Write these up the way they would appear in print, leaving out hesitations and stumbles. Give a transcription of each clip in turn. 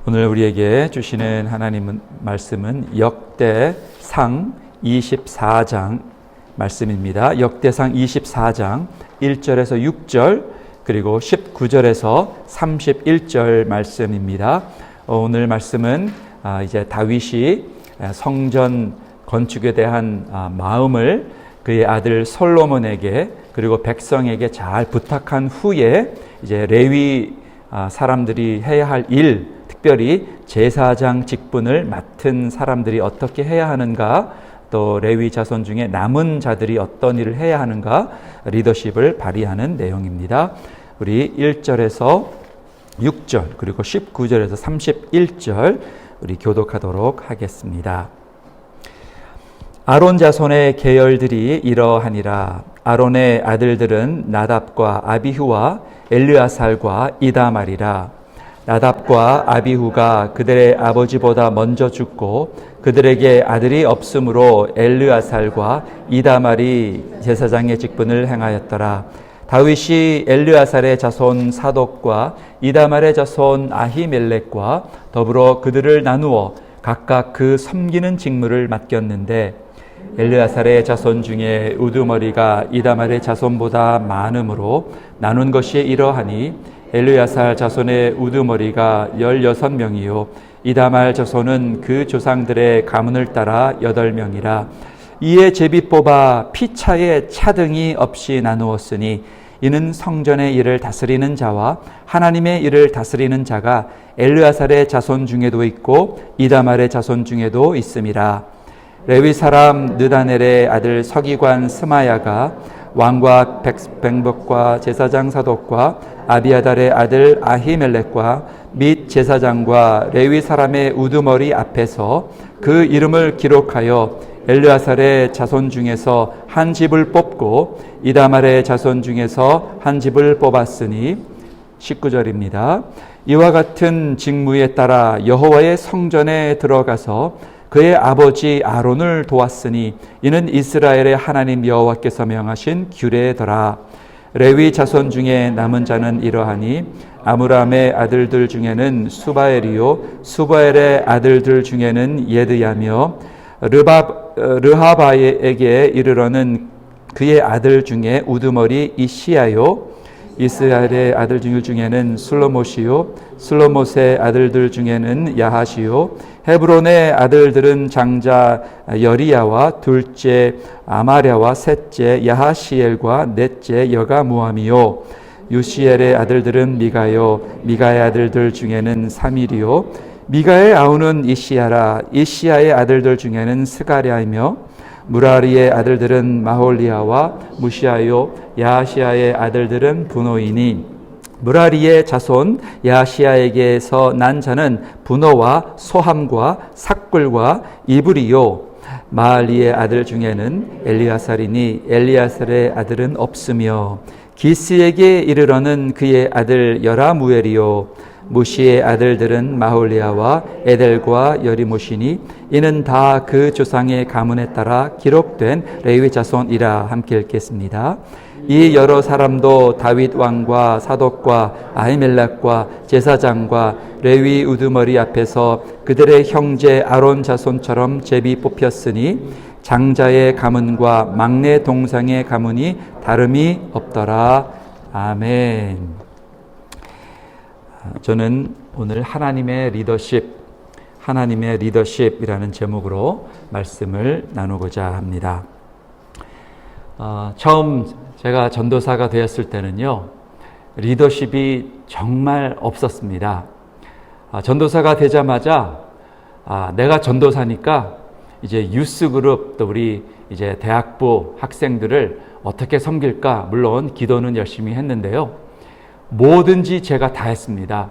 오늘 우리에게 주시는 하나님 말씀은 역대상 24장 말씀입니다. 역대상 24장 1절에서 6절 그리고 19절에서 31절 말씀입니다. 오늘 말씀은 이제 다윗이 성전 건축에 대한 마음을 그의 아들 솔로몬에게 그리고 백성에게 잘 부탁한 후에 이제 레위 사람들이 해야 할 일, 특별히 제사장 직분을 맡은 사람들이 어떻게 해야 하는가, 또 레위 자손 중에 남은 자들이 어떤 일을 해야 하는가, 리더십을 발휘하는 내용입니다. 우리 1절에서 6절 그리고 19절에서 31절 우리 교독하도록 하겠습니다. 아론 자손의 계열들이 이러하니라. 아론의 아들들은 나답과 아비후와 엘르아살과 이다말이라. 나답과 아비후가 그들의 아버지보다 먼저 죽고 그들에게 아들이 없으므로 엘르아살과 이다말이 제사장의 직분을 행하였더라. 다윗이 엘르아살의 자손 사독과 이다말의 자손 아히멜렉과 더불어 그들을 나누어 각각 그 섬기는 직무를 맡겼는데 엘르아살의 자손 중에 우두머리가 이다말의 자손보다 많으므로 나눈 것이 이러하니 엘르아살 자손의 우두머리가 16명이요 이다말 자손은 그 조상들의 가문을 따라 8명이라. 이에 제비 뽑아 피차에 차등이 없이 나누었으니 이는 성전의 일을 다스리는 자와 하나님의 일을 다스리는 자가 엘르아살의 자손 중에도 있고 이다말의 자손 중에도 있음이라. 레위 사람 느다넬의 아들 서기관 스마야가 왕과 백복과 제사장 사독과 아비아달의 아들 아히멜렉과 및 제사장과 레위 사람의 우두머리 앞에서 그 이름을 기록하여 엘르아살의 자손 중에서 한 집을 뽑고 이다말의 자손 중에서 한 집을 뽑았으니 19절입니다. 이와 같은 직무에 따라 여호와의 성전에 들어가서 그의 아버지 아론을 도왔으니 이는 이스라엘의 하나님 여호와께서 명하신 규례더라. 레위 자손 중에 남은 자는 이러하니 아므람의 아들들 중에는 수바엘이요 수바엘의 아들들 중에는 예드야며 르하바에게 이르러는 그의 아들 중에 우두머리 이시야요 이스라엘의 아들 중에는 슬로못이요 슬로못의 아들들 중에는 야하시요 헤브론의 아들들은 장자 여리야와 둘째 아마랴와 셋째 야하시엘과 넷째 여가무함이요 유시엘의 아들들은 미가요 미가의 아들들 중에는 사밀이요 미가의 아우는 이시야라. 이시야의 아들들 중에는 스가랴이며 무라리의 아들들은 마홀리아와 무시아요 야시야의 아들들은 분노이니 무라리의 자손 야시야에게서 난 자는 분노와 소함과 삭굴과 이불이요 마알리의 아들 중에는 엘리아살이니 엘리아살의 아들은 없으며 기스에게 이르러는 그의 아들 여라무엘이요 무시의 아들들은 마홀리아와 에델과 여리모시니 이는 다 그 조상의 가문에 따라 기록된 레위 자손이라. 함께 읽겠습니다. 이 여러 사람도 다윗 왕과 사독과 아히멜렉과 제사장과 레위 우두머리 앞에서 그들의 형제 아론 자손처럼 제비 뽑혔으니 장자의 가문과 막내 동상의 가문이 다름이 없더라. 아멘. 저는 오늘 하나님의 리더십이라는 제목으로 말씀을 나누고자 합니다. 처음 제가 전도사가 되었을 때는요, 리더십이 정말 없었습니다. 전도사가 되자마자 내가 전도사니까 이제 유스 그룹 또 우리 이제 대학부 학생들을 어떻게 섬길까, 물론 기도는 열심히 했는데요. 뭐든지 제가 다 했습니다.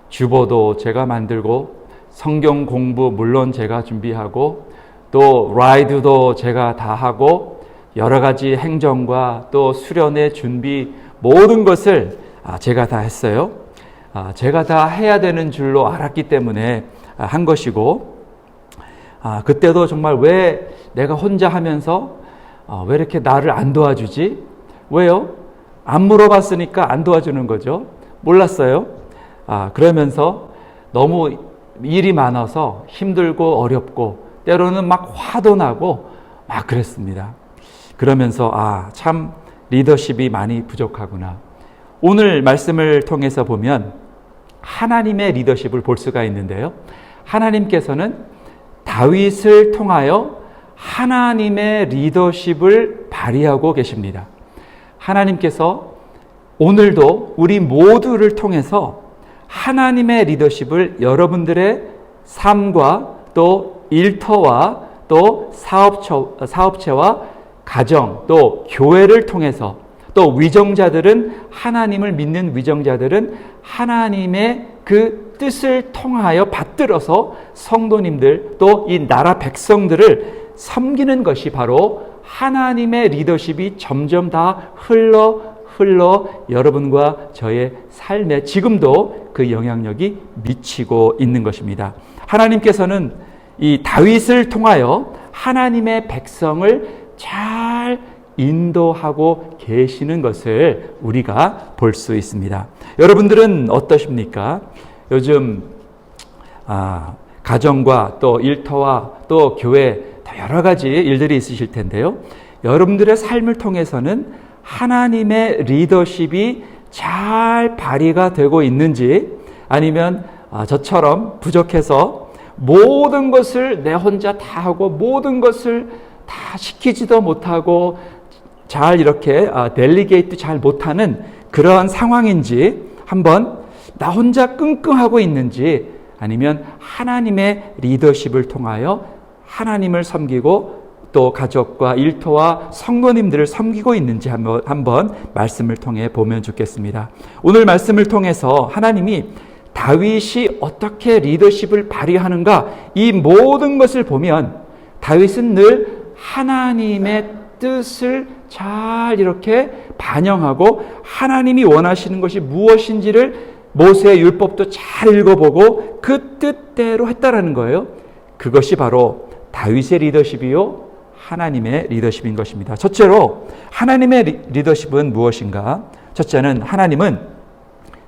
주보도 제가 만들고 성경 공부 물론 제가 준비하고 또 라이드도 제가 다 하고 여러 가지 행정과 또 수련의 준비 모든 것을 제가 다 했어요. 제가 다 해야 되는 줄로 알았기 때문에 한 것이고 그때도 정말 왜 내가 혼자 하면서 왜 이렇게 나를 안 도와주지? 왜요? 안 물어봤으니까 안 도와주는 거죠. 몰랐어요. 그러면서 너무 일이 많아서 힘들고 어렵고 때로는 막 화도 나고 막 그랬습니다. 그러면서 참 리더십이 많이 부족하구나. 오늘 말씀을 통해서 보면 하나님의 리더십을 볼 수가 있는데요. 하나님께서는 다윗을 통하여 하나님의 리더십을 발휘하고 계십니다. 하나님께서 오늘도 우리 모두를 통해서 하나님의 리더십을 여러분들의 삶과 또 일터와 또 사업체와 가정 또 교회를 통해서 또 위정자들은 하나님을 믿는 위정자들은 하나님의 그 뜻을 통하여 받들어서 성도님들 또 이 나라 백성들을 섬기는 것이 바로 하나님의 리더십이 점점 다 흘러 여러분과 저의 삶에 지금도 그 영향력이 미치고 있는 것입니다. 하나님께서는 이 다윗을 통하여 하나님의 백성을 잘 인도하고 계시는 것을 우리가 볼 수 있습니다. 여러분들은 어떠십니까? 요즘 가정과 또 일터와 또 교회 여러 가지 일들이 있으실 텐데요. 여러분들의 삶을 통해서는 하나님의 리더십이 잘 발휘가 되고 있는지 아니면 저처럼 부족해서 모든 것을 내 혼자 다 하고 모든 것을 다 시키지도 못하고 잘 이렇게 델리게이트 잘 못하는 그러한 상황인지 한번 나 혼자 끙끙하고 있는지 아니면 하나님의 리더십을 통하여 하나님을 섬기고 또 가족과 일터와 성도님들을 섬기고 있는지 한번 말씀을 통해 보면 좋겠습니다. 오늘 말씀을 통해서 하나님이 다윗이 어떻게 리더십을 발휘하는가 이 모든 것을 보면 다윗은 늘 하나님의 뜻을 잘 이렇게 반영하고 하나님이 원하시는 것이 무엇인지를 모세의 율법도 잘 읽어보고 그 뜻대로 했다라는 거예요. 그것이 바로 다윗의 리더십이요 하나님의 리더십인 것입니다. 첫째로 하나님의 리더십은 무엇인가? 첫째는 하나님은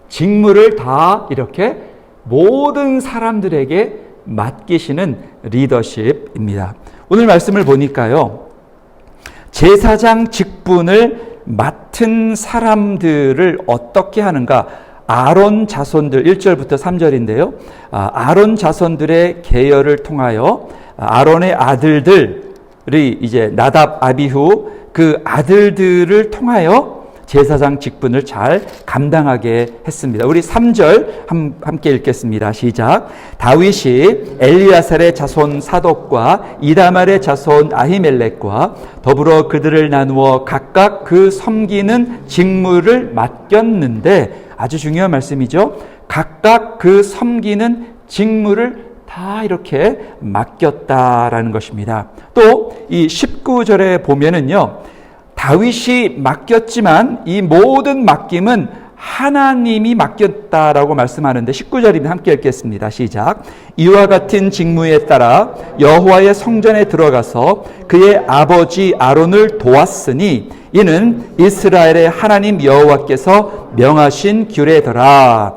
직무를 다 이렇게 모든 사람들에게 맡기시는 리더십입니다. 오늘 말씀을 보니까요. 제사장 직분을 맡은 사람들을 어떻게 하는가? 아론 자손들 1절부터 3절인데요. 아론 자손들의 계열을 통하여 아론의 아들들이 이제 나답, 아비후 그 아들들을 통하여 제사장 직분을 잘 감당하게 했습니다. 우리 3절 함께 읽겠습니다. 시작. 다윗이 엘리아살의 자손 사독과 이다말의 자손 아히멜렉과 더불어 그들을 나누어 각각 그 섬기는 직무를 맡겼는데 아주 중요한 말씀이죠. 각각 그 섬기는 직무를 다 이렇게 맡겼다라는 것입니다. 또 이 19절에 보면은요. 다윗이 맡겼지만 이 모든 맡김은 하나님이 맡겼다라고 말씀하는데 19절입니다. 함께 읽겠습니다. 시작. 이와 같은 직무에 따라 여호와의 성전에 들어가서 그의 아버지 아론을 도왔으니 이는 이스라엘의 하나님 여호와께서 명하신 규례더라.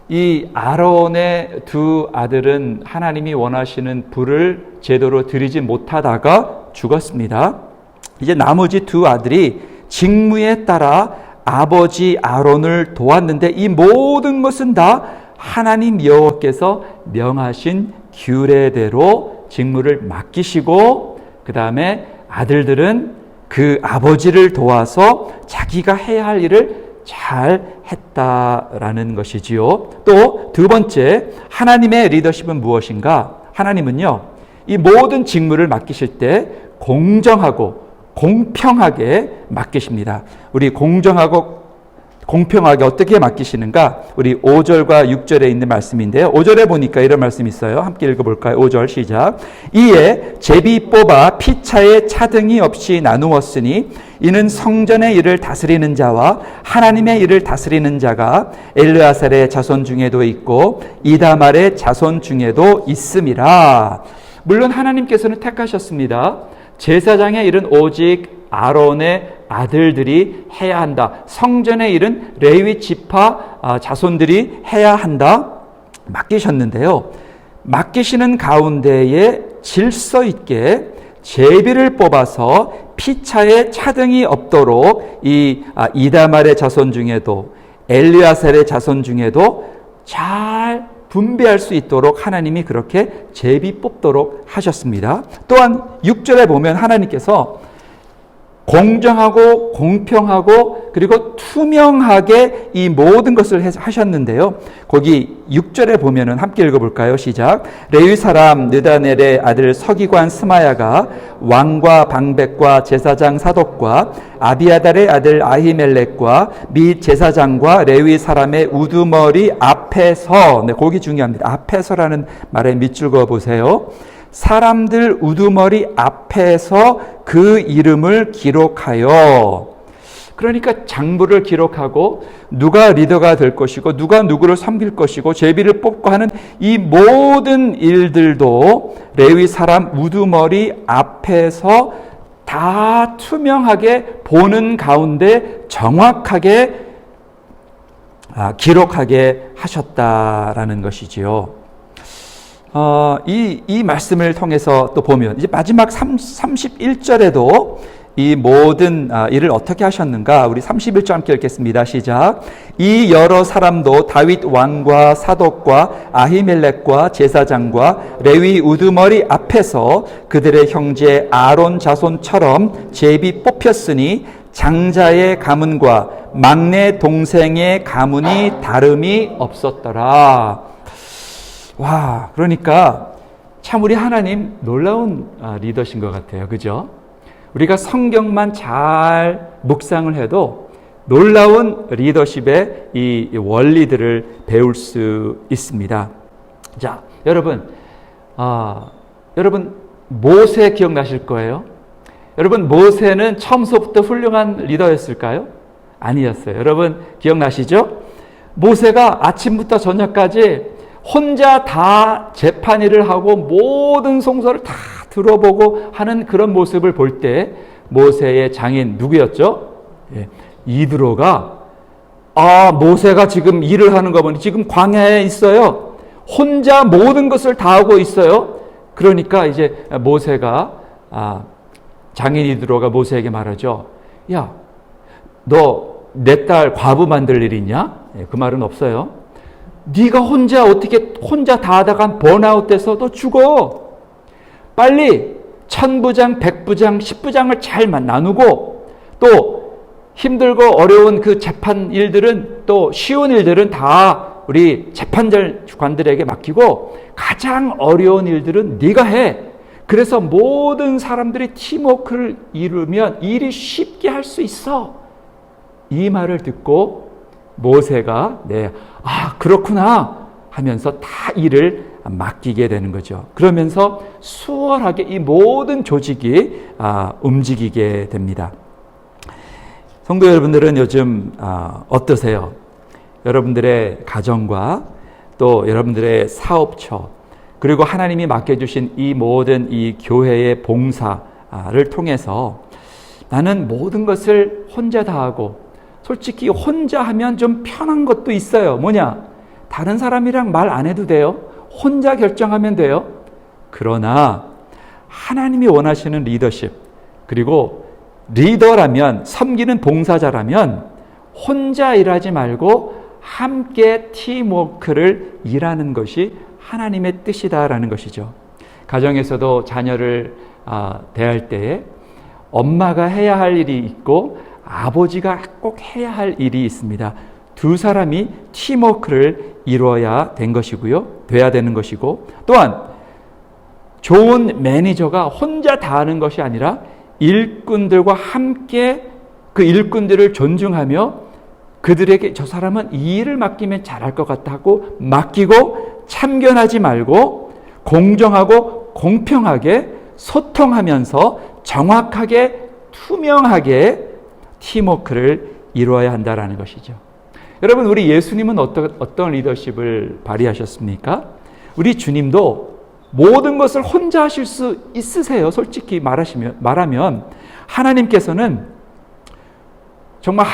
이 아론의 두 아들은 하나님이 원하시는 불을 제대로 드리지 못하다가 죽었습니다. 이제 나머지 두 아들이 직무에 따라 아버지 아론을 도왔는데 이 모든 것은 다 하나님 여호와께서 명하신 규례대로 직무를 맡기시고 그 다음에 아들들은 그 아버지를 도와서 자기가 해야 할 일을 잘 했다라는 것이지요. 또 두 번째 하나님의 리더십은 무엇인가? 하나님은요 이 모든 직무를 맡기실 때 공정하고 공평하게 맡기십니다. 우리 공정하고 공평하게 어떻게 맡기시는가? 우리 5절과 6절에 있는 말씀인데요. 5절에 보니까 이런 말씀이 있어요. 함께 읽어볼까요? 5절 시작. 이에 제비 뽑아 피차에 차등이 없이 나누었으니 이는 성전의 일을 다스리는 자와 하나님의 일을 다스리는 자가 엘르아살의 자손 중에도 있고 이다말의 자손 중에도 있음이라. 물론 하나님께서는 택하셨습니다. 제사장의 일은 오직 아론의 아들들이 해야 한다. 성전의 일은 레위 지파 자손들이 해야 한다. 맡기셨는데요. 맡기시는 가운데에 질서 있게 제비를 뽑아서 피차에 차등이 없도록 이 이다말의 자손 중에도 엘리아셀의 자손 중에도 잘 분배할 수 있도록 하나님이 그렇게 제비 뽑도록 하셨습니다. 또한 6절에 보면 하나님께서 공정하고 공평하고 그리고 투명하게 이 모든 것을 하셨는데요. 거기 6절에 보면은 함께 읽어볼까요? 시작. 레위 사람 느다넬의 아들 서기관 스마야가 왕과 방백과 제사장 사독과 아비아달의 아들 아히멜렉과 및 제사장과 레위 사람의 우두머리 앞에서, 네, 거기 중요합니다. 앞에서라는 말에 밑줄 그어 보세요. 사람들 우두머리 앞에서 그 이름을 기록하여, 그러니까 장부를 기록하고 누가 리더가 될 것이고 누가 누구를 섬길 것이고 제비를 뽑고 하는 이 모든 일들도 레위 사람 우두머리 앞에서 다 투명하게 보는 가운데 정확하게 기록하게 하셨다라는 것이지요. 이 말씀을 통해서 또 보면 이제 마지막 31절에도 이 모든 일을 어떻게 하셨는가, 우리 31절 함께 읽겠습니다. 시작. 이 여러 사람도 다윗 왕과 사독과 아히멜렉과 제사장과 레위 우두머리 앞에서 그들의 형제 아론 자손처럼 제비 뽑혔으니 장자의 가문과 막내 동생의 가문이 다름이 없었더라. 와, 그러니까 참 우리 하나님 놀라운 리더신 것 같아요. 그죠? 우리가 성경만 잘 묵상을 해도 놀라운 리더십의 이 원리들을 배울 수 있습니다. 자, 여러분 모세 기억나실 거예요. 여러분, 모세는 처음부터 훌륭한 리더였을까요? 아니었어요. 여러분 기억나시죠? 모세가 아침부터 저녁까지 혼자 다 재판일을 하고 모든 송사를 다 들어보고 하는 그런 모습을 볼 때 모세의 장인 누구였죠? 이드로가 모세가 지금 일을 하는 거 보니 지금 광야에 있어요. 혼자 모든 것을 다 하고 있어요. 그러니까 이제 모세가 장인 이드로가 모세에게 말하죠. 야, 너 내 딸 과부 만들 일 있냐? 그 말은 없어요. 네가 혼자 다 하다가 번아웃 돼서 너 죽어. 빨리 1000부장, 100부장, 10부장을 잘 나누고 또 힘들고 어려운 그 재판 일들은 또 쉬운 일들은 다 우리 재판관들에게 맡기고 가장 어려운 일들은 네가 해. 그래서 모든 사람들이 팀워크를 이루면 일이 쉽게 할 수 있어. 이 말을 듣고 모세가 그렇구나 하면서 다 일을 맡기게 되는 거죠. 그러면서 수월하게 이 모든 조직이 움직이게 됩니다. 성도 여러분들은 요즘 어떠세요? 여러분들의 가정과 또 여러분들의 사업처, 그리고 하나님이 맡겨주신 이 모든 이 교회의 봉사를 통해서 나는 모든 것을 혼자 다 하고, 솔직히 혼자 하면 좀 편한 것도 있어요. 뭐냐? 다른 사람이랑 말 안 해도 돼요. 혼자 결정하면 돼요. 그러나 하나님이 원하시는 리더십, 그리고 리더라면, 섬기는 봉사자라면 혼자 일하지 말고 함께 팀워크를 일하는 것이 하나님의 뜻이다라는 것이죠. 가정에서도 자녀를 대할 때에 엄마가 해야 할 일이 있고 아버지가 꼭 해야 할 일이 있습니다. 두 사람이 팀워크를 이루어야 돼야 되는 것이고, 또한 좋은 매니저가 혼자 다 하는 것이 아니라 일꾼들과 함께 그 일꾼들을 존중하며 그들에게 저 사람은 이 일을 맡기면 잘할 것 같다 하고 맡기고, 참견하지 말고 공정하고 공평하게 소통하면서 정확하게 투명하게 팀워크를 이루어야 한다는 것이죠. 여러분, 우리 예수님은 어떤 리더십을 발휘하셨습니까? 우리 주님도 모든 것을 혼자 하실 수 있으세요. 솔직히 말하면 하나님께서는 정말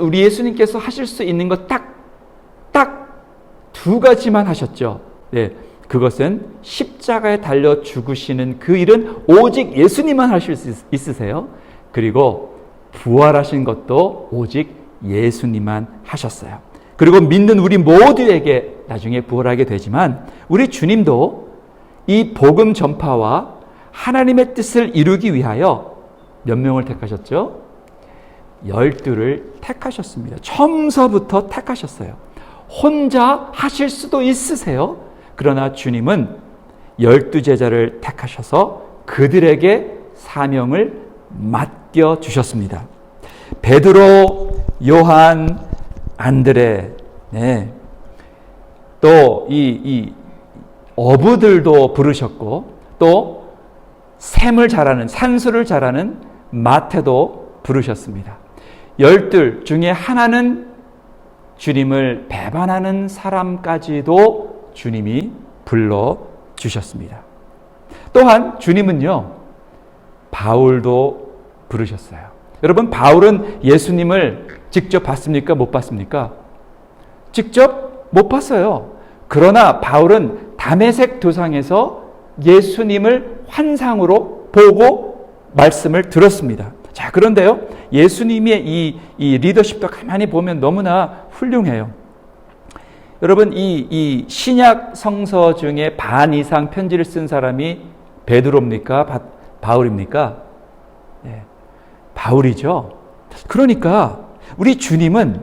우리 예수님께서 하실 수 있는 것 딱 두 가지만 하셨죠. 네. 그것은 십자가에 달려 죽으시는 그 일은 오직 예수님만 하실 수 있으세요. 그리고 부활하신 것도 오직 예수님만 하셨어요. 그리고 믿는 우리 모두에게 나중에 부활하게 되지만 우리 주님도 이 복음 전파와 하나님의 뜻을 이루기 위하여 몇 명을 택하셨죠? 12를 택하셨습니다. 처음서부터 택하셨어요. 혼자 하실 수도 있으세요. 그러나 주님은 12제자를 택하셔서 그들에게 사명을 맡겨주셨습니다. 베드로, 요한, 안드레, 네. 또 이 어부들도 부르셨고 또 샘을 잘하는, 산수를 잘하는 마태도 부르셨습니다. 12 중에 하나는 주님을 배반하는 사람까지도 주님이 불러주셨습니다. 또한 주님은요, 바울도 부르셨어요. 여러분, 바울은 예수님을 직접 봤습니까? 못 봤습니까? 직접 못 봤어요. 그러나 바울은 다메섹 도상에서 예수님을 환상으로 보고 말씀을 들었습니다. 자, 그런데요, 예수님의 이 리더십도 가만히 보면 너무나 훌륭해요. 여러분, 이 신약 성서 중에 반 이상 편지를 쓴 사람이 베드로입니까? 바울입니까? 네, 바울이죠. 그러니까 우리 주님은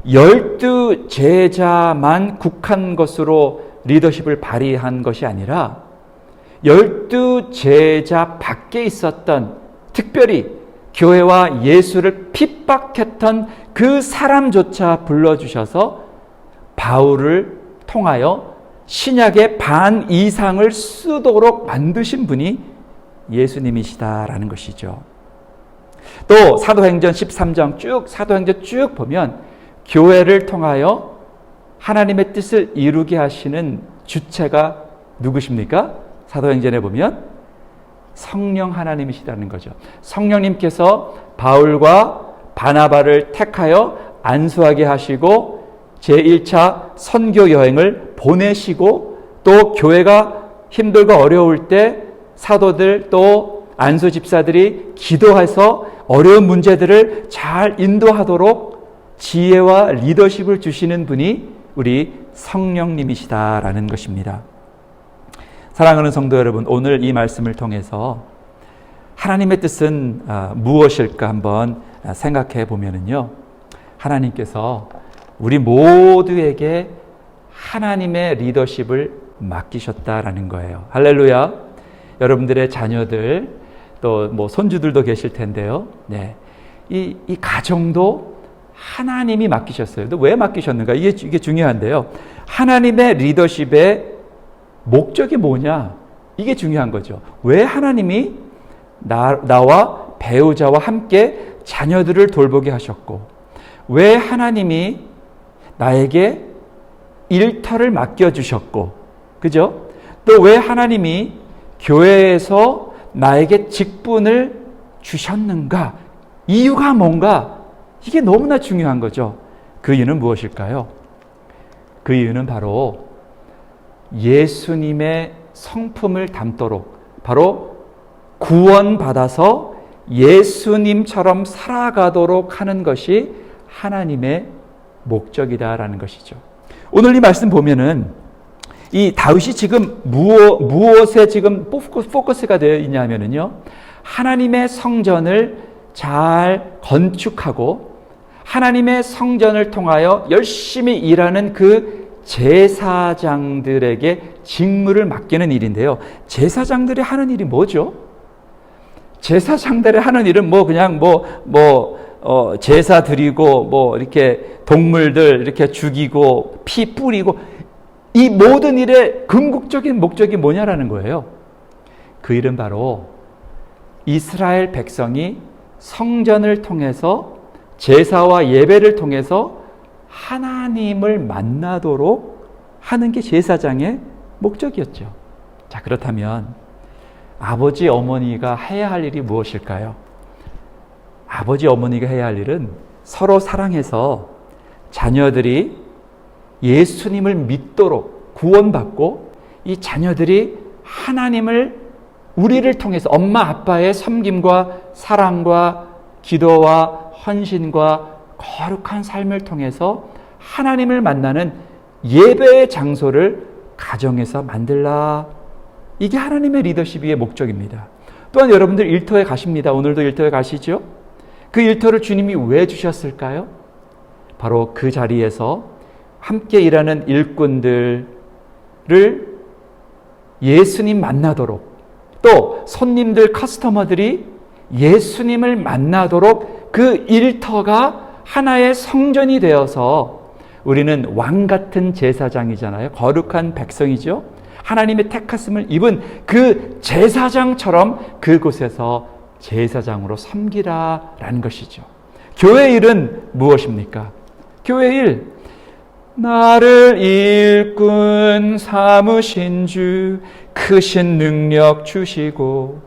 12 제자만 국한 것으로 리더십을 발휘한 것이 아니라 12 제자 밖에 있었던, 특별히 교회와 예수를 핍박했던 그 사람조차 불러주셔서 바울을 통하여 신약의 반 이상을 쓰도록 만드신 분이 예수님이시다라는 것이죠. 또 사도행전 13장 사도행전 쭉 보면 교회를 통하여 하나님의 뜻을 이루게 하시는 주체가 누구십니까? 사도행전에 보면 성령 하나님이시다는 거죠. 성령님께서 바울과 바나바를 택하여 안수하게 하시고 제1차 선교 여행을 보내시고 또 교회가 힘들고 어려울 때 사도들 또 안수 집사들이 기도해서 어려운 문제들을 잘 인도하도록 지혜와 리더십을 주시는 분이 우리 성령님이시다라는 것입니다. 사랑하는 성도 여러분, 오늘 이 말씀을 통해서 하나님의 뜻은 무엇일까 한번 생각해 보면은요, 하나님께서 우리 모두에게 하나님의 리더십을 맡기셨다라는 거예요. 할렐루야. 여러분들의 자녀들 또 뭐 손주들도 계실 텐데요. 네, 이 가정도 하나님이 맡기셨어요. 왜 맡기셨는가? 이게 중요한데요. 하나님의 리더십의 목적이 뭐냐? 이게 중요한 거죠. 왜 하나님이 나와 배우자와 함께 자녀들을 돌보게 하셨고, 왜 하나님이 나에게 일터를 맡겨주셨고, 그죠? 또 왜 하나님이 교회에서 나에게 직분을 주셨는가? 이유가 뭔가? 이게 너무나 중요한 거죠. 그 이유는 무엇일까요? 그 이유는 바로 예수님의 성품을 담도록, 바로 구원받아서 예수님처럼 살아가도록 하는 것이 하나님의 목적이다라는 것이죠. 오늘 이 말씀 보면은 이 다윗이 지금 무엇에 지금 포커스가 되어 있냐면요, 하나님의 성전을 잘 건축하고 하나님의 성전을 통하여 열심히 일하는 그 제사장들에게 직무를 맡기는 일인데요. 제사장들이 하는 일이 뭐죠? 제사장들이 하는 일은 그냥 제사 드리고 이렇게 동물들 이렇게 죽이고 피 뿌리고, 이 모든 일의 궁극적인 목적이 뭐냐라는 거예요. 그 일은 바로 이스라엘 백성이 성전을 통해서 제사와 예배를 통해서 하나님을 만나도록 하는 게 제사장의 목적이었죠. 자, 그렇다면 아버지 어머니가 해야 할 일이 무엇일까요? 아버지 어머니가 해야 할 일은 서로 사랑해서 자녀들이 예수님을 믿도록, 구원받고 이 자녀들이 하나님을 우리를 통해서 엄마 아빠의 섬김과 사랑과 기도와 헌신과 거룩한 삶을 통해서 하나님을 만나는 예배의 장소를 가정에서 만들라. 이게 하나님의 리더십의 목적입니다. 또한 여러분들 일터에 가십니다. 오늘도 일터에 가시죠? 그 일터를 주님이 왜 주셨을까요? 바로 그 자리에서 함께 일하는 일꾼들을 예수님 만나도록, 또 손님들, 커스터머들이 예수님을 만나도록 그 일터가 하나의 성전이 되어서 우리는 왕 같은 제사장이잖아요. 거룩한 백성이죠. 하나님의 택하심을 입은 그 제사장처럼 그곳에서 제사장으로 섬기라라는 것이죠. 교회 일은 무엇입니까? 교회 일, 나를 일꾼 삼으신 주 크신 능력 주시고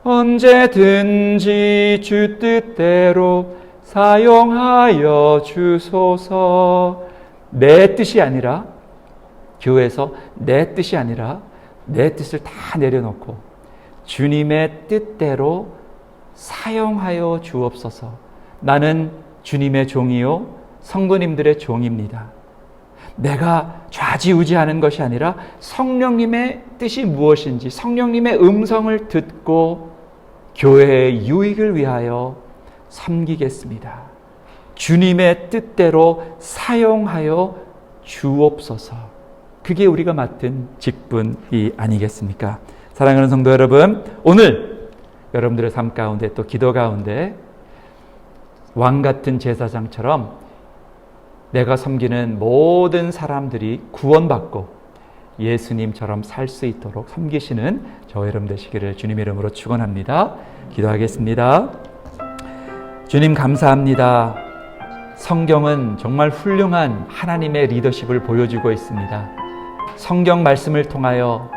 언제든지 주 뜻대로 사용하여 주소서. 내 뜻이 아니라, 교회에서 내 뜻이 아니라 내 뜻을 다 내려놓고 주님의 뜻대로 사용하여 주옵소서. 나는 주님의 종이요 성도님들의 종입니다. 내가 좌지우지하는 것이 아니라 성령님의 뜻이 무엇인지 성령님의 음성을 듣고 교회의 유익을 위하여 섬기겠습니다. 주님의 뜻대로 사용하여 주옵소서. 그게 우리가 맡은 직분이 아니겠습니까? 사랑하는 성도 여러분, 오늘 여러분들의 삶 가운데 또 기도 가운데 왕 같은 제사장처럼 내가 섬기는 모든 사람들이 구원받고 예수님처럼 살 수 있도록 섬기시는 저 여러분 되시기를 주님의 이름으로 축원합니다. 기도하겠습니다. 주님 감사합니다. 성경은 정말 훌륭한 하나님의 리더십을 보여주고 있습니다. 성경 말씀을 통하여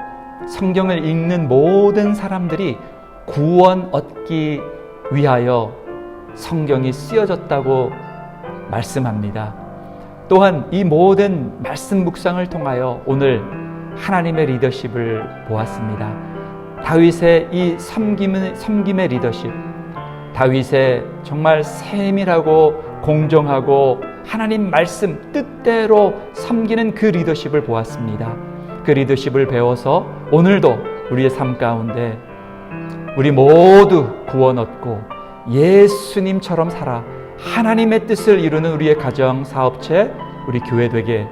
성경을 읽는 모든 사람들이 구원 얻기 위하여 성경이 쓰여졌다고 말씀합니다. 또한 이 모든 말씀 묵상을 통하여 오늘 하나님의 리더십을 보았습니다. 다윗의 이 섬김의 리더십, 다윗의 정말 세밀하고 공정하고 하나님 말씀 뜻대로 섬기는 그 리더십을 보았습니다. 그 리더십을 배워서 오늘도 우리의 삶 가운데 우리 모두 구원 얻고 예수님처럼 살아 하나님의 뜻을 이루는 우리의 가정, 사업체, 우리 교회 되게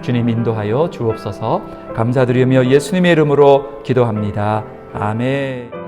주님 인도하여 주옵소서. 감사드리며 예수님의 이름으로 기도합니다. 아멘.